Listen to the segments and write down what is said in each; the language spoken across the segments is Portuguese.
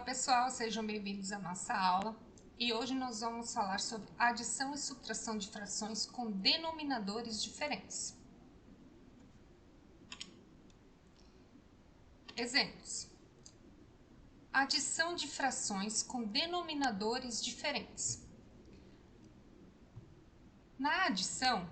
pessoal, sejam bem-vindos à nossa aula. E hoje nós vamos falar sobre adição e subtração de frações com denominadores diferentes. Exemplos. Adição de frações com denominadores diferentes. Na adição,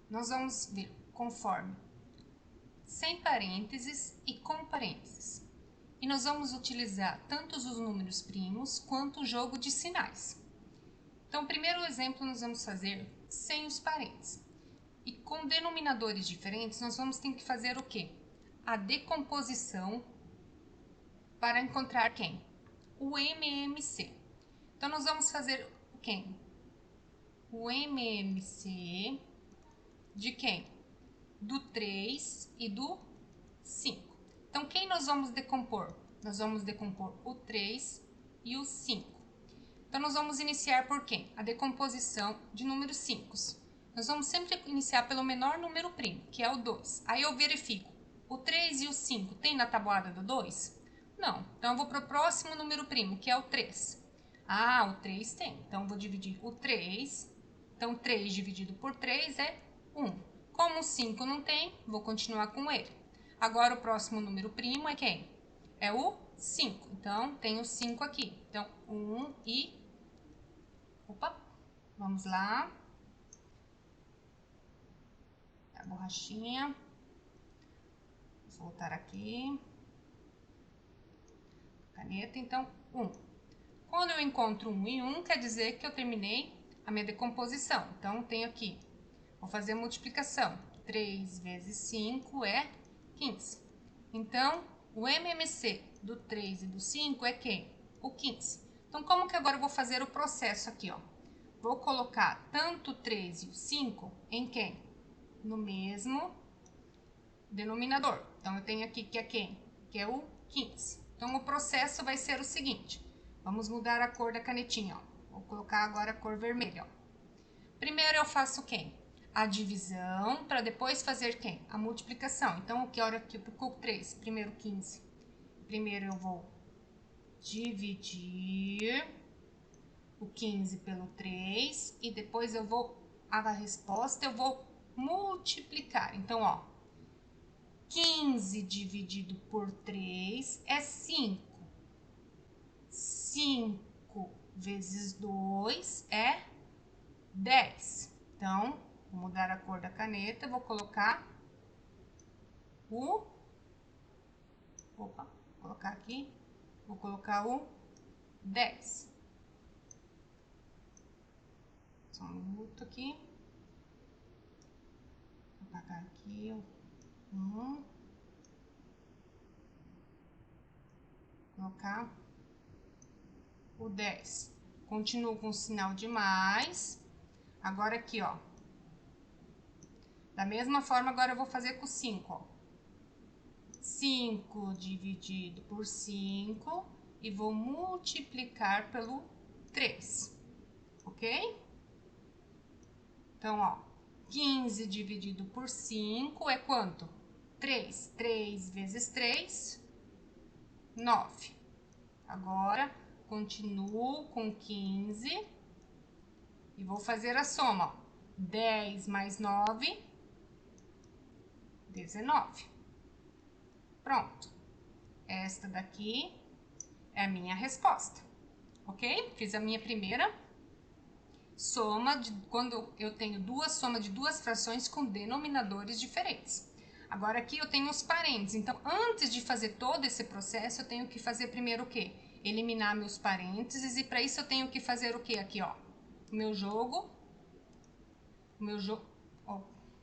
nós vamos ver conforme sem parênteses e com parênteses. E nós vamos utilizar tanto os números primos quanto o jogo de sinais. Então, o primeiro exemplo nós vamos fazer sem os parênteses. E com denominadores diferentes, nós vamos ter que fazer o quê? A decomposição para encontrar quem? O MMC. Então, nós vamos fazer quem? O MMC de quem? Do 3 e do 5. Então, quem nós vamos decompor? Nós vamos decompor o 3 e o 5. Então, nós vamos iniciar por quem? A decomposição de números 5. Nós vamos sempre iniciar pelo menor número primo, que é o 2. Aí eu verifico, o 3 e o 5 tem na tabuada do 2? Não. Então, eu vou para o próximo número primo, que é o 3. Ah, o 3 tem. Então, eu vou dividir o 3. Então, 3 dividido por 3 é 1. Como o 5 não tem, vou continuar com ele. Agora, o próximo número primo é quem? É o 5. Então, tem o 5 aqui. Então, 1 e... Opa! Vamos lá. A borrachinha. Vou voltar aqui. Caneta. Então, 1. Quando eu encontro 1 e 1, quer dizer que eu terminei a minha decomposição. Então, tenho aqui. Vou fazer a multiplicação. 3 vezes 5 é 15. Então, o MMC do 3 e do 5 é quem? O 15. Então, como que agora eu vou fazer o processo aqui, ó? Vou colocar tanto o 3 e o 5 em quem? No mesmo denominador. Então, eu tenho aqui que é quem? Que é o 15. Então, o processo vai ser o seguinte. Vamos mudar a cor da canetinha, ó. Vou colocar agora a cor vermelha, ó. Primeiro eu faço quem? A divisão, para depois fazer quem? A multiplicação. Então, o que hora aqui para o 3? Primeiro 15. Primeiro eu vou dividir o 15 pelo 3 e depois eu vou, a resposta eu vou multiplicar. Então, ó, 15 dividido por 3 é 5. 5 vezes 2 é 10. Então, vou mudar a cor da caneta, vou colocar o... Opa, vou colocar aqui. Vou colocar o 10. Só um minuto aqui. Vou apagar aqui o 1. Colocar o 10. Continuo com o sinal de mais. Agora aqui, ó. Da mesma forma, agora eu vou fazer com o 5, ó. 5 dividido por 5 e vou multiplicar pelo 3, ok? Então, ó, 15 dividido por 5 é quanto? 3. 3 vezes 3, 9. Agora, continuo com 15 e vou fazer a soma, ó. 10 mais 9, 19. Pronto. Esta daqui é a minha resposta, ok? Fiz a minha primeira soma quando eu tenho soma de duas frações com denominadores diferentes. Agora aqui eu tenho os parênteses. Então, antes de fazer todo esse processo, eu tenho que fazer primeiro o quê? Eliminar meus parênteses e para isso eu tenho que fazer o quê? Aqui, ó. O meu jogo, ó,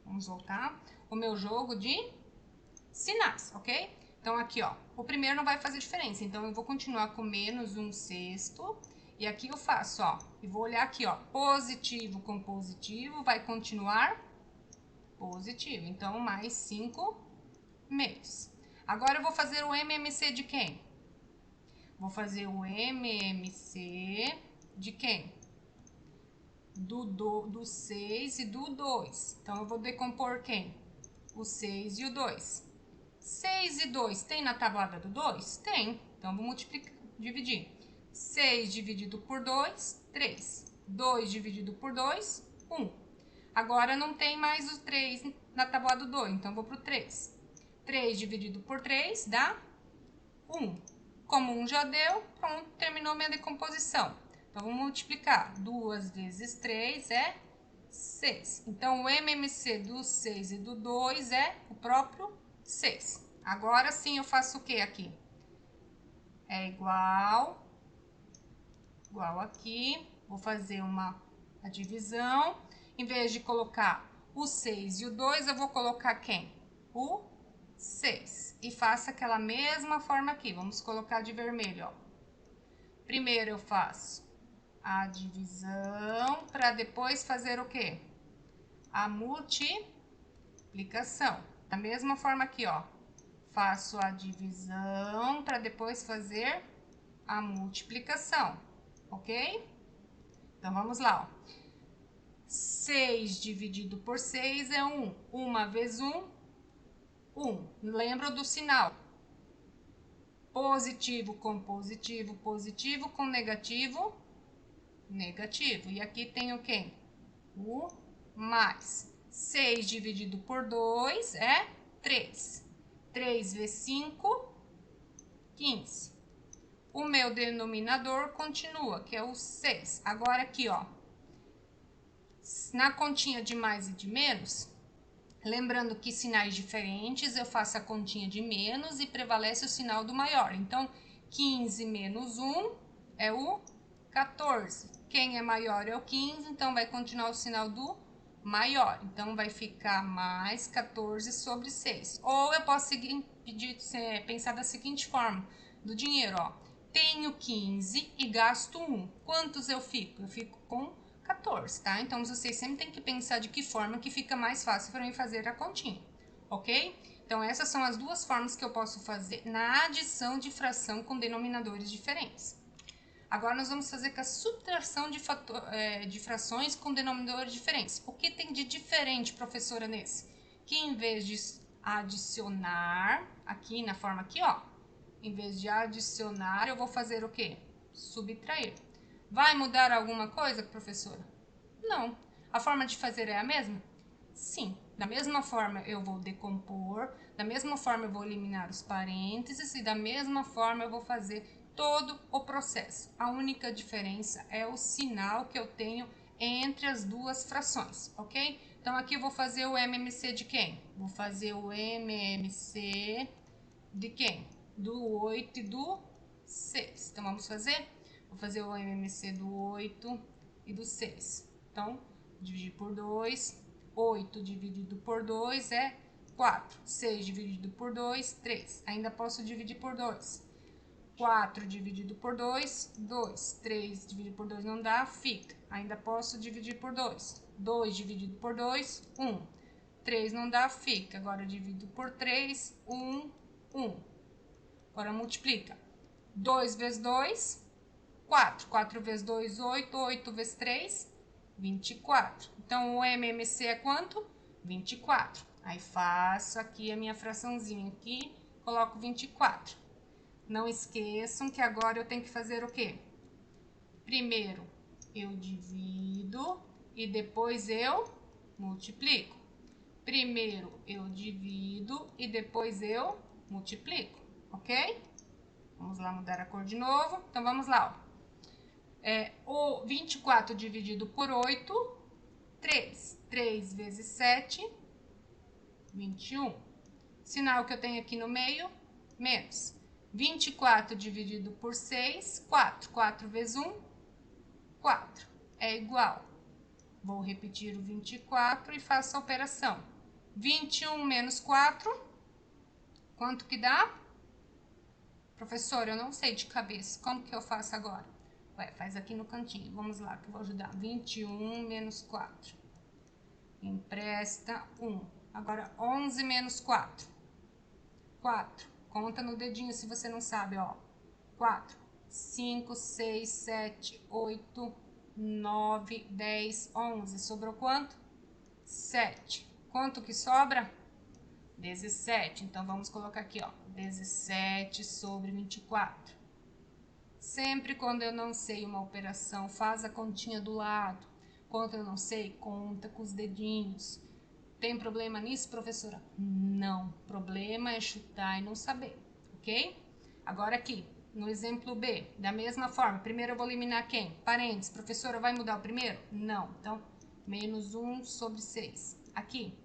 vamos voltar. O meu jogo de sinais, ok? Então, aqui, ó, o primeiro não vai fazer diferença. Então, eu vou continuar com menos 1/6. E aqui eu faço, ó, e vou olhar aqui, ó, positivo com positivo vai continuar positivo. Então, mais 5/2. Agora, eu vou fazer o MMC de quem? Vou fazer o MMC de quem? Do 6 e do 2. Então, eu vou decompor quem? O 6 e o 2. 6 e 2 tem na tabuada do 2? Tem. Então, vou multiplicar, dividir. 6 dividido por 2, 3. 2 dividido por 2, 1. Agora, não tem mais o 3 na tábua do 2, então, vou para o 3. 3 dividido por 3 dá 1. Como 1 já deu, pronto, terminou minha decomposição. Então, vamos multiplicar. 2 vezes 3 é 6. Então, o MMC do 6 e do 2 é o próprio 6. Agora sim, eu faço o que aqui? É igual aqui. Vou fazer a divisão. Em vez de colocar o 6 e o 2, eu vou colocar quem? O 6. E faço aquela mesma forma aqui. Vamos colocar de vermelho, ó. Primeiro eu faço a divisão para depois fazer o quê? A multiplicação. Da mesma forma aqui, ó. Faço a divisão para depois fazer a multiplicação, ok? Então, vamos lá, ó. 6 dividido por 6 é 1. 1 vezes 1, 1. Lembra do sinal? Positivo com positivo, positivo com negativo, negativo. E aqui tem o quê? O mais. 6 dividido por 2 é 3. 3 vezes 5, 15. O meu denominador continua, que é o 6. Agora aqui, ó. Na continha de mais e de menos, lembrando que sinais diferentes, eu faço a continha de menos e prevalece o sinal do maior. Então, 15 menos 1 é o 14. Quem é maior é o 15, então vai continuar o sinal do maior. Então, vai ficar mais 14 sobre 6. Ou eu posso pensar da seguinte forma, do dinheiro, ó. Tenho 15 e gasto 1. Quantos eu fico? Eu fico com 14, tá? Então, vocês sempre têm que pensar de que forma que fica mais fácil para mim fazer a continha, ok? Então, essas são as duas formas que eu posso fazer na adição de fração com denominadores diferentes. Agora, nós vamos fazer com a subtração de frações com denominadores diferentes. O que tem de diferente, professora, nesse? Que em vez de adicionar, aqui na forma aqui, ó, em vez de adicionar, eu vou fazer o quê? Subtrair. Vai mudar alguma coisa, professora? Não. A forma de fazer é a mesma? Sim. Da mesma forma eu vou decompor, da mesma forma eu vou eliminar os parênteses e da mesma forma eu vou fazer todo o processo. A única diferença é o sinal que eu tenho entre as duas frações, ok? Então, aqui eu vou fazer o MMC de quem? Vou fazer o MMC de quem? Do 8 e do 6. Então, vamos fazer? Vou fazer o MMC do 8 e do 6. Então, dividir por 2. 8 dividido por 2 é 4. 6 dividido por 2, 3. Ainda posso dividir por 2. 4 dividido por 2, 2. 3 dividido por 2 não dá, fica. Ainda posso dividir por 2. 2 dividido por 2, 1. 3 não dá, fica. Agora, divido por 3, 1, 1. Agora, multiplica. 2 vezes 2, 4. 4 vezes 2, 8. 8 vezes 3, 24. Então, o MMC é quanto? 24. Aí, faço aqui a minha fraçãozinha aqui, coloco 24. Não esqueçam que agora eu tenho que fazer o quê? Primeiro, eu divido e depois eu multiplico. Primeiro, eu divido e depois eu multiplico, ok? Vamos lá mudar a cor de novo. Então, vamos lá, ó. O 24 dividido por 8, 3. 3 vezes 7, 21. Sinal que eu tenho aqui no meio, menos. 24 dividido por 6, 4. 4 vezes 1, 4. É igual. Vou repetir o 24 e faço a operação. 21 menos 4, quanto que dá? Professora, eu não sei de cabeça. Como que eu faço agora? Ué, faz aqui no cantinho. Vamos lá, que eu vou ajudar. 21 menos 4. Empresta 1. Agora, 11 menos 4. 4. Conta no dedinho se você não sabe, ó. 4. 5, 6, 7, 8, 9, 10, 11. Sobrou quanto? 7. Quanto que sobra? 17. Então, vamos colocar aqui, ó, 17 sobre 24. Sempre quando eu não sei uma operação, faz a continha do lado. Quando eu não sei, conta com os dedinhos. Tem problema nisso, professora? Não. Problema é chutar e não saber, ok? Agora aqui, no exemplo B, da mesma forma, primeiro eu vou eliminar quem? Parênteses. Professora, vai mudar o primeiro? Não. Então, menos 1 sobre 6. Aqui,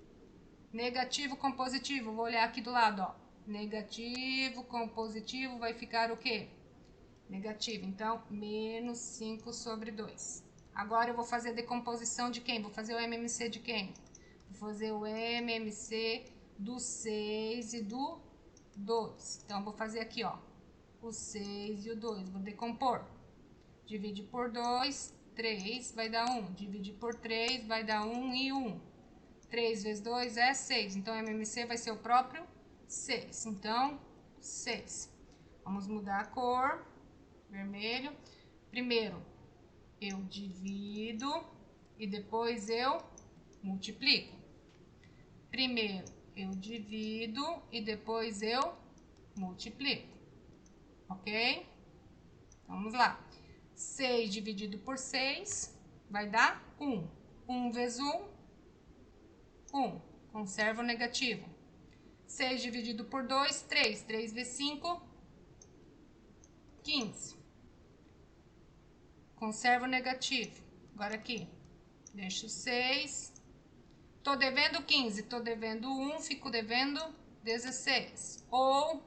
negativo com positivo, vou olhar aqui do lado, ó. Negativo com positivo vai ficar o quê? Negativo. Então, menos 5 sobre 2. Agora eu vou fazer a decomposição de quem? Vou fazer o MMC de quem? Vou fazer o MMC do 6 e do 2. Então, vou fazer aqui, ó, o 6 e o 2. Vou decompor. Divide por 2, 3, vai dar 1. Divide por 3, vai dar 1 e 1. 3 vezes 2 é 6. Então, o MMC vai ser o próprio 6. Então, 6. Vamos mudar a cor. Vermelho. Primeiro, eu divido e depois eu multiplico. Primeiro, eu divido e depois eu multiplico. Ok? Vamos lá. 6 dividido por 6 vai dar 1. 1 vezes 1, 1. Conserva o negativo. 6 dividido por 2, 3. 3 vezes 5, 15. Conserva o negativo. Agora aqui, deixo 6. Tô devendo 15, tô devendo 1, fico devendo 16. Ou,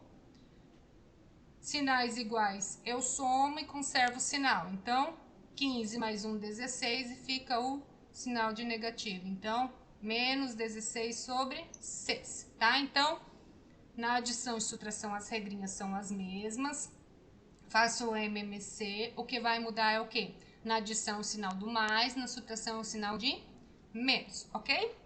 sinais iguais, eu somo e conservo o sinal. Então, 15 mais 1, 16 e fica o sinal de negativo. Então, menos 16 sobre 6, tá? Então, na adição e subtração as regrinhas são as mesmas. Faço o MMC, o que vai mudar é o quê? Na adição o sinal do mais, na subtração o sinal de menos, ok?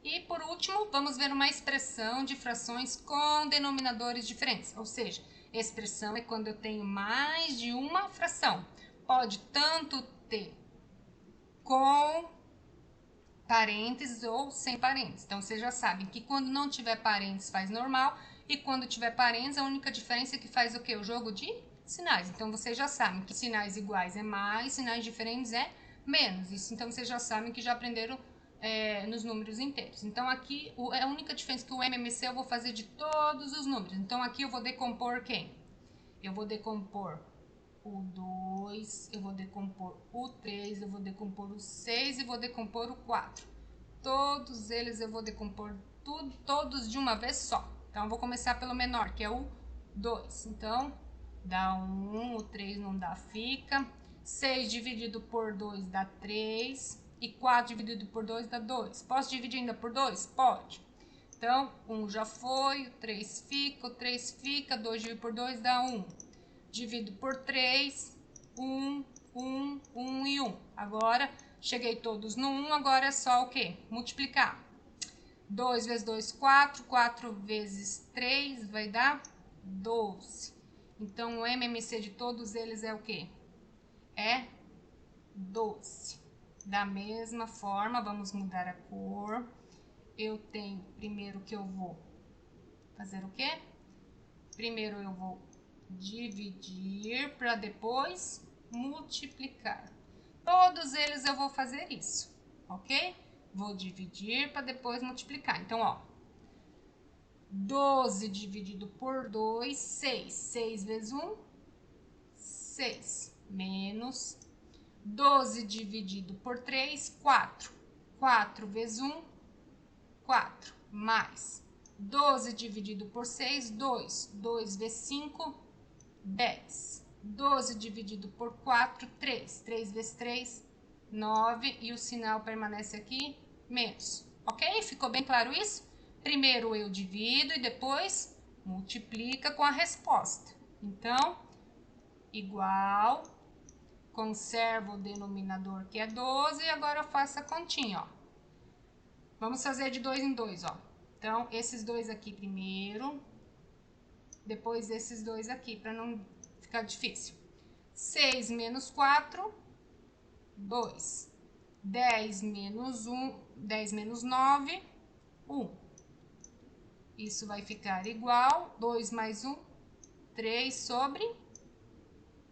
E por último, vamos ver uma expressão de frações com denominadores diferentes, ou seja, expressão é quando eu tenho mais de uma fração. Pode tanto ter com parênteses ou sem parênteses. Então, vocês já sabem que quando não tiver parênteses faz normal e quando tiver parênteses a única diferença é que faz o quê? O jogo de sinais. Então, vocês já sabem que sinais iguais é mais, sinais diferentes é menos. Isso, então, vocês já sabem que já aprenderam nos números inteiros. Então, aqui, a única diferença é que o MMC eu vou fazer de todos os números. Então, aqui eu vou decompor quem? Eu vou decompor o 2, eu vou decompor o 3, eu vou decompor o 6 e vou decompor o 4. Todos eles eu vou decompor todos de uma vez só. Então, eu vou começar pelo menor, que é o 2. Então, dá 1, o 3 não dá, fica. 6 dividido por 2 dá 3. E 4 dividido por 2 dá 2. Posso dividir ainda por 2? Pode. Então, 1 já foi, o 3 fica, o 3 fica, 2 dividido por 2 dá 1. Divido por 3, 1, 1, 1 e 1. Agora, cheguei todos no 1, agora é só o quê? Multiplicar. 2 vezes 2, 4. 4 vezes 3 vai dar 12. Então, o MMC de todos eles é o quê? É 12. Da mesma forma, vamos mudar a cor. Eu tenho, primeiro que eu vou fazer o quê? Primeiro eu vou dividir para depois multiplicar. Todos eles eu vou fazer isso, ok? Vou dividir para depois multiplicar. Então, ó, 12 dividido por 2, 6. 6 vezes 1, 6. Menos 12 dividido por 3, 4. 4 vezes 1, 4. Mais 12 dividido por 6, 2. 2 vezes 5, 10. 12 dividido por 4, 3. 3 vezes 3, 9. E o sinal permanece aqui, menos. Ok? Ficou bem claro isso? Primeiro eu divido e depois multiplica com a resposta. Então, igual, conservo o denominador que é 12 e agora eu faço a continha, ó. Vamos fazer de 2 em 2, ó. Então, esses dois aqui primeiro, depois esses dois aqui, para não ficar difícil. 6 menos 4, 2. 10 menos 1, 10 menos 9, 1. Isso vai ficar igual, 2 mais 1, 3 sobre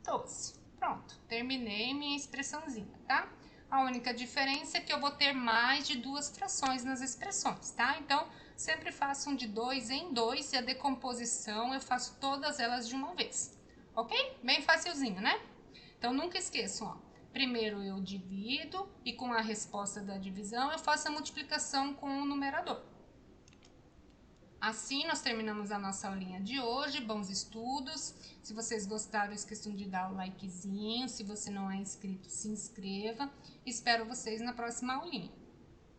12. Pronto, terminei minha expressãozinha, tá? A única diferença é que eu vou ter mais de 2 frações nas expressões, tá? Então, sempre façam de 2 em 2 e a decomposição eu faço todas elas de uma vez, ok? Bem facilzinho, né? Então, nunca esqueçam, ó. Primeiro eu divido e com a resposta da divisão eu faço a multiplicação com o numerador. Assim, nós terminamos a nossa aulinha de hoje. Bons estudos. Se vocês gostaram, esqueçam de dar o likezinho. Se você não é inscrito, se inscreva. Espero vocês na próxima aulinha.